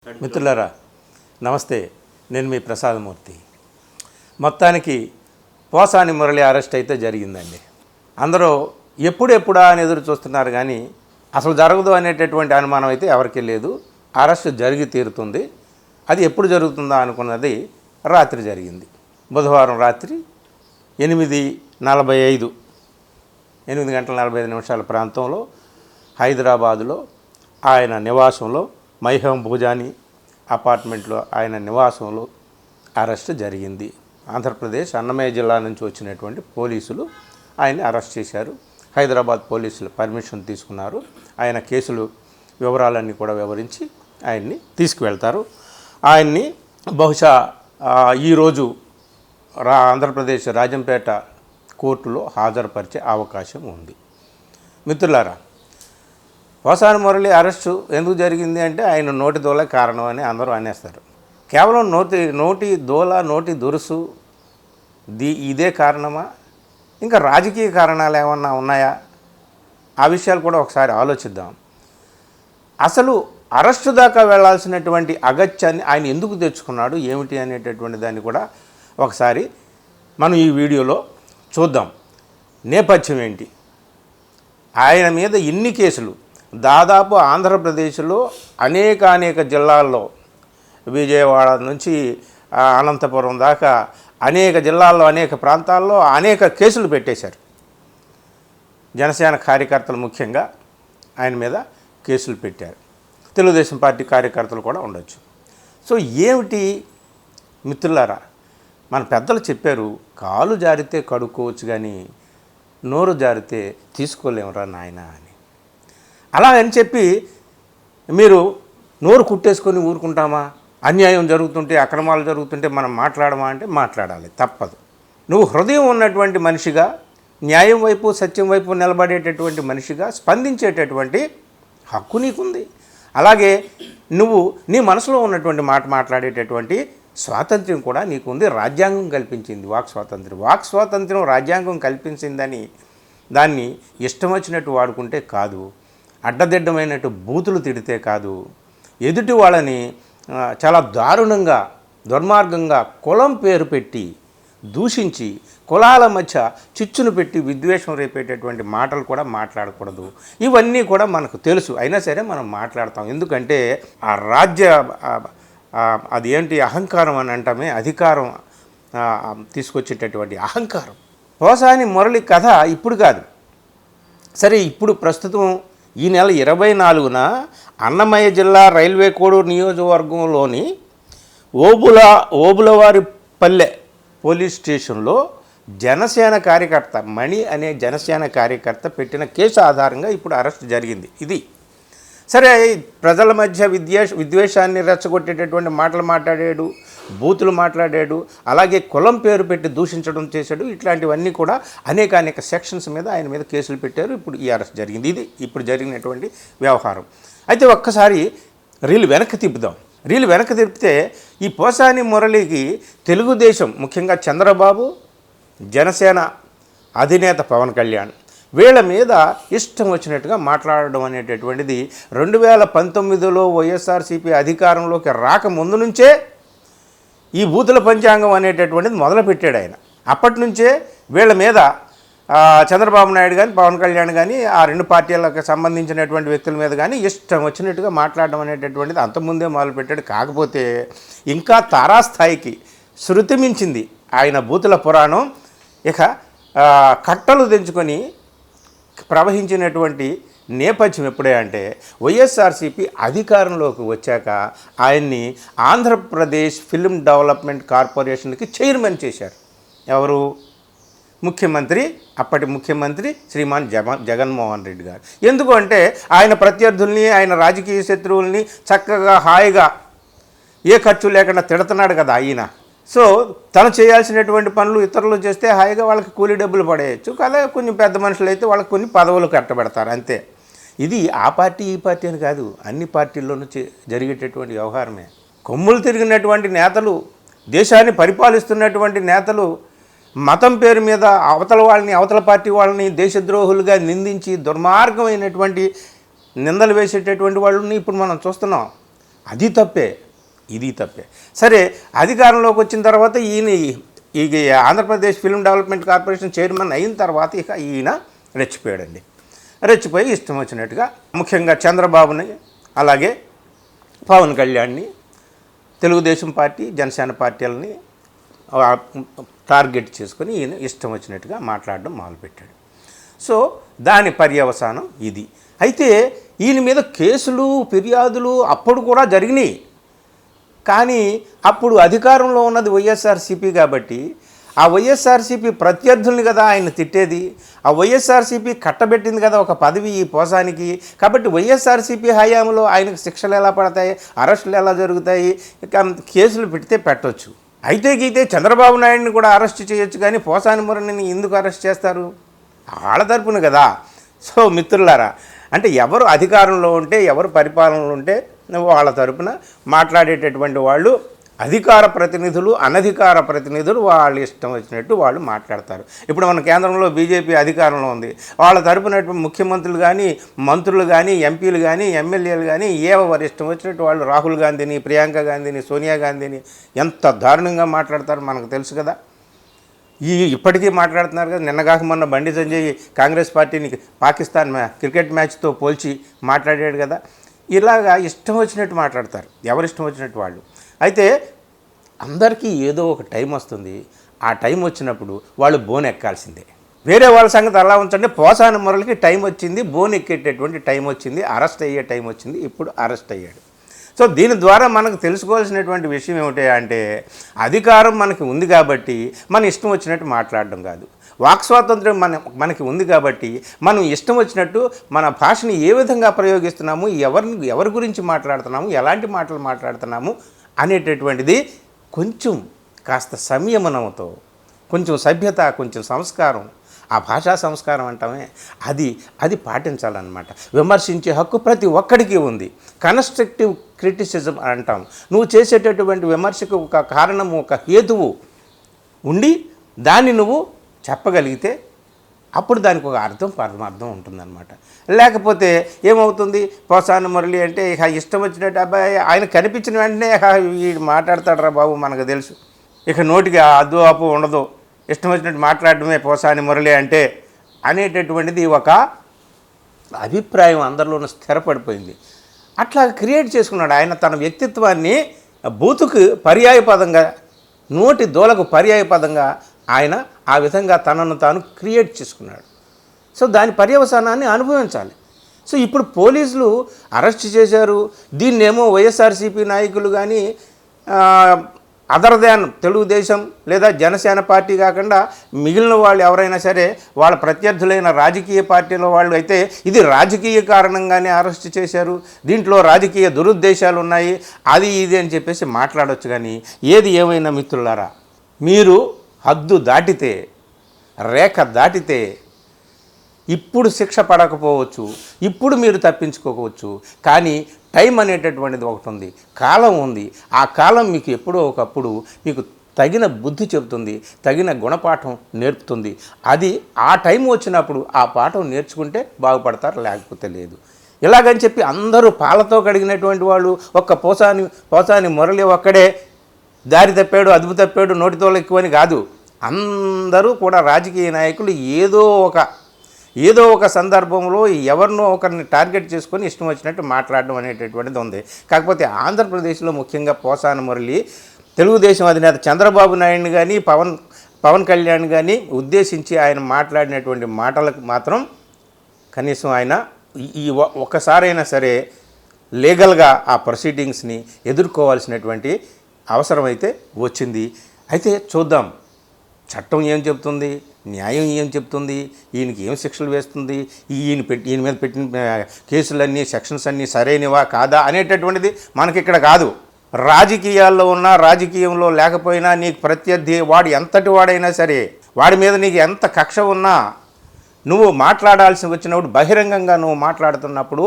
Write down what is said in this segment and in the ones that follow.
మిత్రులారా నమస్తే, నేను మీ ప్రసాదమూర్తి. మొత్తానికి పోసాని మురళి అరెస్ట్ అయితే జరిగిందండి. అందరూ ఎప్పుడెప్పుడా అని ఎదురు చూస్తున్నారు, కానీ అసలు జరగదు అనేటటువంటి అనుమానం అయితే ఎవరికీ లేదు. అరెస్ట్ జరిగి తీరుతుంది. అది ఎప్పుడు జరుగుతుందా అనుకున్నది రాత్రి జరిగింది. బుధవారం రాత్రి 8:45 8:45 ప్రాంతంలో హైదరాబాదులో ఆయన నివాసంలో మైహం భూజాని అపార్ట్మెంట్లో ఆయన నివాసంలో అరెస్ట్ జరిగింది. ఆంధ్రప్రదేశ్ అన్నమయ్య జిల్లా నుంచి వచ్చినటువంటి పోలీసులు ఆయన్ని అరెస్ట్ చేశారు. హైదరాబాద్ పోలీసులు పర్మిషన్ తీసుకున్నారు. ఆయన కేసులు వివరాలన్నీ కూడా వివరించి ఆయన్ని తీసుకువెళ్తారు. ఆయన్ని బహుశా ఈరోజు ఆంధ్రప్రదేశ్ రాజంపేట కోర్టులో హాజరుపరిచే అవకాశం ఉంది. మిత్రులారా, పోసాని మురళి అరెస్టు ఎందుకు జరిగింది అంటే ఆయన నోటి దోల కారణం అని అందరూ అనేస్తారు. కేవలం నోటి దోల, నోటి దురుసు ఇదే కారణమా? ఇంకా రాజకీయ కారణాలు ఏమన్నా ఉన్నాయా? ఆ విషయాలు కూడా ఒకసారి ఆలోచిద్దాం. అసలు అరెస్టు దాకా వెళ్లాల్సినటువంటి అగత్యాన్ని ఆయన ఎందుకు తెచ్చుకున్నాడు, ఏమిటి అనేటటువంటి దాన్ని కూడా ఒకసారి మనం ఈ వీడియోలో చూద్దాం. నేపథ్యం ఏంటి, ఆయన మీద ఇన్ని కేసులు దాదాపు ఆంధ్రప్రదేశ్లో అనేక జిల్లాల్లో, విజయవాడ నుంచి అనంతపురం దాకా అనేక జిల్లాల్లో అనేక ప్రాంతాల్లో అనేక కేసులు పెట్టేశారు. జనసేన కార్యకర్తలు ముఖ్యంగా ఆయన మీద కేసులు పెట్టారు. తెలుగుదేశం పార్టీ కార్యకర్తలు కూడా ఉండొచ్చు. సో ఏమిటి మిత్రులారా, మన పెద్దలు చెప్పారు, కాలు జారితే కడుక్కోవచ్చు కానీ నోరు జారితే తీసుకోలేమురా నాయన అని. అలాగని చెప్పి మీరు నోరు కుట్టేసుకొని ఊరుకుంటామా? అన్యాయం జరుగుతుంటే, అక్రమాలు జరుగుతుంటే మనం మాట్లాడమా అంటే మాట్లాడాలి, తప్పదు. నువ్వు హృదయం ఉన్నటువంటి మనిషిగా, న్యాయం వైపు సత్యం వైపు నిలబడేటటువంటి మనిషిగా స్పందించేటటువంటి హక్కు నీకుంది. అలాగే నువ్వు నీ మనసులో ఉన్నటువంటి మాట మాట్లాడేటటువంటి స్వాతంత్ర్యం కూడా నీకుంది. రాజ్యాంగం కల్పించింది వాక్ స్వాతంత్ర్యం. వాక్ స్వాతంత్ర్యం రాజ్యాంగం కల్పించిందని దాన్ని ఇష్టం వచ్చినట్టు వాడుకుంటే కాదు, అడ్డదిడ్డమైనట్టు బూతులు తిడితే కాదు, ఎదుటి వాళ్ళని చాలా దారుణంగా, దుర్మార్గంగా కులం పేరు పెట్టి దూషించి కులాల మధ్య చిచ్చును పెట్టి విద్వేషం రేపేటటువంటి మాటలు కూడా మాట్లాడకూడదు. ఇవన్నీ కూడా మనకు తెలుసు, అయినా సరే మనం మాట్లాడతాం. ఎందుకంటే ఆ అది ఏంటి అహంకారం అని అంటామే, అధికారం తీసుకొచ్చేటటువంటి అహంకారం. పోసాని మురళి కథ ఇప్పుడు కాదు, సరే ఇప్పుడు ప్రస్తుతం ఈ నెల 24న అన్నమయ్య జిల్లా రైల్వే కోడూరు నియోజకవర్గంలోని ఓబులవారి పల్లె పోలీస్ స్టేషన్లో జనసేన కార్యకర్త మణి అనే జనసేన కార్యకర్త పెట్టిన కేసు ఆధారంగా ఇప్పుడు అరెస్ట్ జరిగింది. ఇది సరే, ప్రజల మధ్య విద్వేషాన్ని రెచ్చగొట్టేటటువంటి మాటలు మాట్లాడాడు, బూతులు మాట్లాడాడు, అలాగే కులం పేరు పెట్టి దూషించడం చేశాడు. ఇట్లాంటివన్నీ కూడా అనేక సెక్షన్స్ మీద ఆయన మీద కేసులు పెట్టారు. ఇప్పుడు ఈ అరెస్ట్ జరిగింది. ఇది ఇప్పుడు జరిగినటువంటి వ్యవహారం. అయితే ఒక్కసారి రీల్ వెనక్కి తిప్పుదాం. రీల్ వెనక్కి తిప్పితే ఈ పోసాని మురళికి తెలుగుదేశం, ముఖ్యంగా చంద్రబాబు, జనసేన అధినేత పవన్ కళ్యాణ్ వీళ్ళ మీద ఇష్టం వచ్చినట్టుగా మాట్లాడడం అనేటటువంటిది 2019లో వైఎస్ఆర్సీపీ అధికారంలోకి రాకముందు నుంచే ఈ బూతుల పంచాంగం అనేటటువంటిది మొదలుపెట్టాడు ఆయన. అప్పటి నుంచే వీళ్ళ మీద చంద్రబాబు నాయుడు కానీ, పవన్ కళ్యాణ్ కానీ, ఆ రెండు పార్టీలకు సంబంధించినటువంటి వ్యక్తుల మీద కానీ ఇష్టం వచ్చినట్టుగా మాట్లాడడం అనేటటువంటిది అంతకుముందే మొదలుపెట్టాడు. కాకపోతే ఇంకా తారాస్థాయికి శృతి మించింది ఆయన బూతుల పురాణం. ఇక కట్టలు తెంచుకొని ప్రవహించినటువంటి నేపథ్యం ఎప్పుడే అంటే వైఎస్ఆర్సీపీ అధికారంలోకి వచ్చాక ఆయన్ని ఆంధ్రప్రదేశ్ ఫిల్మ్ డెవలప్మెంట్ కార్పొరేషన్కి చైర్మన్ చేశారు. ఎవరు? ముఖ్యమంత్రి, అప్పటి ముఖ్యమంత్రి శ్రీమాన్ జగన్మోహన్ రెడ్డి గారు. ఎందుకు అంటే ఆయన ప్రత్యర్థుల్ని, ఆయన రాజకీయ శత్రువుల్ని చక్కగా హాయిగా ఏ ఖర్చు లేకుండా తిడుతున్నాడు కదా ఆయన. సో తను చేయాల్సినటువంటి పనులు ఇతరులు చేస్తే హాయిగా వాళ్ళకి కూలీ డబ్బులు పడేయచ్చు కదా. కొంచెం పెద్ద మనుషులు అయితే వాళ్ళకి కొన్ని పదవులు కట్టబెడతారు, అంతే. ఇది ఆ పార్టీ ఈ పార్టీ అని కాదు, అన్ని పార్టీల్లోనూ జరిగేటటువంటి వ్యవహారమే. కొమ్ములు తిరిగినటువంటి నేతలు, దేశాన్ని పరిపాలిస్తున్నటువంటి నేతలు మతం పేరు మీద అవతల పార్టీ వాళ్ళని దేశద్రోహులుగా నిందించి దుర్మార్గమైనటువంటి నిందలు వేసేటటువంటి వాళ్ళని ఇప్పుడు మనం చూస్తున్నాం. అది తప్పే, ఇది తప్పే. సరే, అధికారంలోకి వచ్చిన తర్వాత ఈ Andhra Pradesh film development corporation chairman అయిన తర్వాత ఇక ఈయన రెచ్చిపోయాడండి. రెచ్చిపోయి ఇష్టం వచ్చినట్టుగా ముఖ్యంగా చంద్రబాబుని అలాగే పవన్ కళ్యాణ్ని, తెలుగుదేశం పార్టీ, జనసేన పార్టీలని టార్గెట్ చేసుకొని ఈయన ఇష్టం వచ్చినట్టుగా మాట్లాడడం మొదలుపెట్టాడు. సో దాని పర్యవసానం ఇది. అయితే ఈయన మీద కేసులు, ఫిర్యాదులు అప్పుడు కూడా జరిగినాయి. కానీ అప్పుడు అధికారంలో ఉన్నది వైఎస్ఆర్సీపీ కాబట్టి ఆ వైఎస్ఆర్సీపీ ప్రత్యర్థుల్ని కదా ఆయన తిట్టేది. ఆ వైఎస్ఆర్సీపీ కట్టబెట్టింది కదా ఒక పదవి ఈ పోసానికి. కాబట్టి వైఎస్ఆర్సీపీ హయాంలో ఆయనకు శిక్షలు ఎలా పడతాయి, అరెస్టులు ఎలా జరుగుతాయి, కేసులు పెడితే పెట్టవచ్చు. అయితే గీతే చంద్రబాబు నాయుడిని కూడా అరెస్ట్ చేయొచ్చు, కానీ పోసాని మురళిని ఎందుకు అరెస్ట్ చేస్తారు? వాళ్ళ తరపున కదా. సో మిత్రులారా, అంటే ఎవరు అధికారంలో ఉంటే, ఎవరు పరిపాలనలో ఉంటే వాళ్ళ తరపున మాట్లాడేటటువంటి వాళ్ళు అధికార ప్రతినిధులు, అనధికార ప్రతినిధులు వాళ్ళ ఇష్టం వచ్చినట్టు వాళ్ళు మాట్లాడతారు. ఇప్పుడు మన కేంద్రంలో బీజేపీ అధికారంలో ఉంది. వాళ్ళ తరపున ముఖ్యమంత్రులు కానీ, మంత్రులు కానీ, ఎంపీలు కానీ, ఎమ్మెల్యేలు కానీ వారి ఇష్టం వచ్చినట్టు వాళ్ళు రాహుల్ గాంధీని, ప్రియాంక గాంధీని, సోనియా గాంధీని ఎంత దారుణంగా మాట్లాడతారో మనకు తెలుసు కదా. ఇప్పటికీ మాట్లాడుతున్నారు కదా. నిన్నగాక మొన్న బండి సంజయ్ కాంగ్రెస్ పార్టీని పాకిస్తాన్ క్రికెట్ మ్యాచ్తో పోల్చి మాట్లాడాడు కదా. ఇలాగా ఇష్టం వచ్చినట్టు మాట్లాడతారు, ఎవరిష్టం వచ్చినట్టు వాళ్ళు. అయితే అందరికీ ఏదో ఒక టైం వస్తుంది. ఆ టైం వచ్చినప్పుడు వాళ్ళు బోన్ ఎక్కాల్సిందే. వేరే వాళ్ళ సంగతి అలా ఉంచండి. పోసాని మురళికి టైం వచ్చింది, బోన్ ఎక్కేటటువంటి టైం వచ్చింది, అరెస్ట్ అయ్యే టైం వచ్చింది. ఇప్పుడు అరెస్ట్ అయ్యాడు. సో దీని ద్వారా మనకు తెలుసుకోవాల్సినటువంటి విషయం ఏమిటి అంటే, అధికారం మనకి ఉంది కాబట్టి మన ఇష్టం వచ్చినట్టు మాట్లాడడం కాదు. వాక్ స్వాతంత్రం మనకి ఉంది కాబట్టి మనం ఇష్టం వచ్చినట్టు మన భాషని ఏ విధంగా ప్రయోగిస్తున్నాము, ఎవరి గురించి మాట్లాడుతున్నాము, ఎలాంటి మాటలు మాట్లాడుతున్నాము అనేటటువంటిది కొంచెం కాస్త సంయమనంతో, కొంచెం సభ్యత, కొంచెం సంస్కారం, ఆ భాషా సంస్కారం అంటామే, అది పాటించాలన్నమాట. విమర్శించే హక్కు ప్రతి ఒక్కడికి ఉంది. కన్స్ట్రక్టివ్ క్రిటిసిజం అంటాం. నువ్వు చేసేటటువంటి విమర్శకు ఒక కారణము, ఒక హేతువు ఉండి దాన్ని నువ్వు చెప్పగలిగితే అప్పుడు దానికి ఒక పరమార్థం ఉంటుందన్నమాట. లేకపోతే ఏమవుతుంది, పోసాని మురళి అంటే ఇక ఇష్టం వచ్చినట్టు అబ్బాయి ఆయన కనిపించిన వెంటనే వీడు మాట్లాడతాడరా బాబు మనకు తెలుసు, ఇక నోటికి అద్దు అప్పు ఉండదు, ఇష్టం వచ్చినట్టు మాట్లాడడమే పోసాని మురళి అంటే అనేటటువంటిది ఒక అభిప్రాయం అందరిలోనూ స్థిరపడిపోయింది. అట్లా క్రియేట్ చేసుకున్నాడు ఆయన తన వ్యక్తిత్వాన్ని. బూతుకు పర్యాయపదంగా, నోటి దోలకు పర్యాయపదంగా ఆయన ఆ విధంగా తనను తాను క్రియేట్ చేసుకున్నాడు. సో దాని పర్యవసానాన్ని అనుభవించాలి. సో ఇప్పుడు పోలీసులు అరెస్ట్ చేశారు. దీన్నేమో వైఎస్ఆర్సీపీ నాయకులు కానీ అదర్ దాన్ తెలుగుదేశం లేదా జనసేన పార్టీ కాకుండా మిగిలిన వాళ్ళు ఎవరైనా సరే వాళ్ళ ప్రత్యర్థులైన రాజకీయ పార్టీల వాళ్ళు అయితే ఇది రాజకీయ కారణంగానే అరెస్ట్ చేశారు, దీంట్లో రాజకీయ దురుద్దేశాలు ఉన్నాయి, అది ఇది అని చెప్పేసి మాట్లాడవచ్చు. కానీ ఏది ఏమైనా మిత్రులారా, మీరు హద్దు దాటితే, రేఖ దాటితే ఇప్పుడు శిక్ష పడకపోవచ్చు, ఇప్పుడు మీరు తప్పించుకోవచ్చు, కానీ టైం అనేటటువంటిది ఒకటి ఉంది, కాలం ఉంది. ఆ కాలం మీకు ఎప్పుడో ఒకప్పుడు మీకు తగిన బుద్ధి చెబుతుంది, తగిన గుణపాఠం నేర్పుతుంది. అది ఆ టైం వచ్చినప్పుడు ఆ పాఠం నేర్చుకుంటే బాగుపడతారు, లేకపోతే లేదు. ఇలాగని చెప్పి అందరూ పాలతో కడిగినటువంటి వాళ్ళు ఒక్క పోసాని మురళి ఒక్కడే దారి తప్పాడు, అదుపు తప్పాడు, నోటితో ఎక్కువని కాదు. అందరూ కూడా రాజకీయ నాయకులు ఏదో ఒక సందర్భంలో ఎవరినో ఒకరిని టార్గెట్ చేసుకొని ఇష్టం వచ్చినట్టు మాట్లాడడం అనేటటువంటిది ఉంది. కాకపోతే ఆంధ్రప్రదేశ్లో ముఖ్యంగా పోసాని మురళి తెలుగుదేశం అధినేత చంద్రబాబు నాయుడిని కానీ పవన్ కళ్యాణ్ కానీ ఉద్దేశించి ఆయన మాట్లాడినటువంటి మాటలకు మాత్రం కనీసం ఆయన ఒక్కసారైనా సరే లీగల్గా ఆ ప్రొసీడింగ్స్ని ఎదుర్కోవాల్సినటువంటి అవసరం అయితే వచ్చింది. అయితే చూద్దాం చట్టం ఏం చెప్తుంది, న్యాయం ఏం చెప్తుంది, ఈయనకి ఏం శిక్షలు వేస్తుంది, ఈయన మీద పెట్టిన కేసులన్నీ, సెక్షన్స్ అన్నీ సరైనవా కాదా అనేటటువంటిది మనకిక్కడ కాదు. రాజకీయాల్లో ఉన్నా, రాజకీయంలో లేకపోయినా నీకు ప్రత్యర్థి వాడు ఎంతటి వాడైనా సరే, వాడి మీద నీకు ఎంత కక్ష ఉన్నా, నువ్వు మాట్లాడాల్సి వచ్చినప్పుడు బహిరంగంగా నువ్వు మాట్లాడుతున్నప్పుడు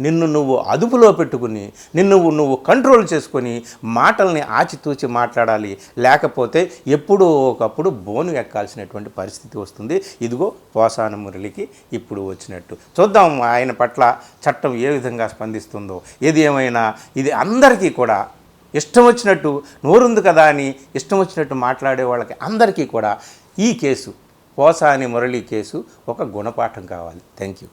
నిన్ను అదుపులో పెట్టుకుని నువ్వు కంట్రోల్ చేసుకొని మాటల్ని ఆచితూచి మాట్లాడాలి. లేకపోతే ఎప్పుడో ఒకప్పుడు బోను ఎక్కాల్సినటువంటి పరిస్థితి వస్తుంది. ఇదిగో పోసాని మురళికి ఇప్పుడు వచ్చినట్టు. చూద్దాం ఆయన పట్ల చట్టం ఏ విధంగా స్పందిస్తుందో. ఏది ఏమైనా ఇది అందరికీ కూడా ఇష్టం వచ్చినట్టు నోరుంది కదా అని ఇష్టం వచ్చినట్టు మాట్లాడే వాళ్ళకి అందరికీ కూడా ఈ కేసు పోసాని మురళి కేసు ఒక గుణపాఠం కావాలి. Thank you.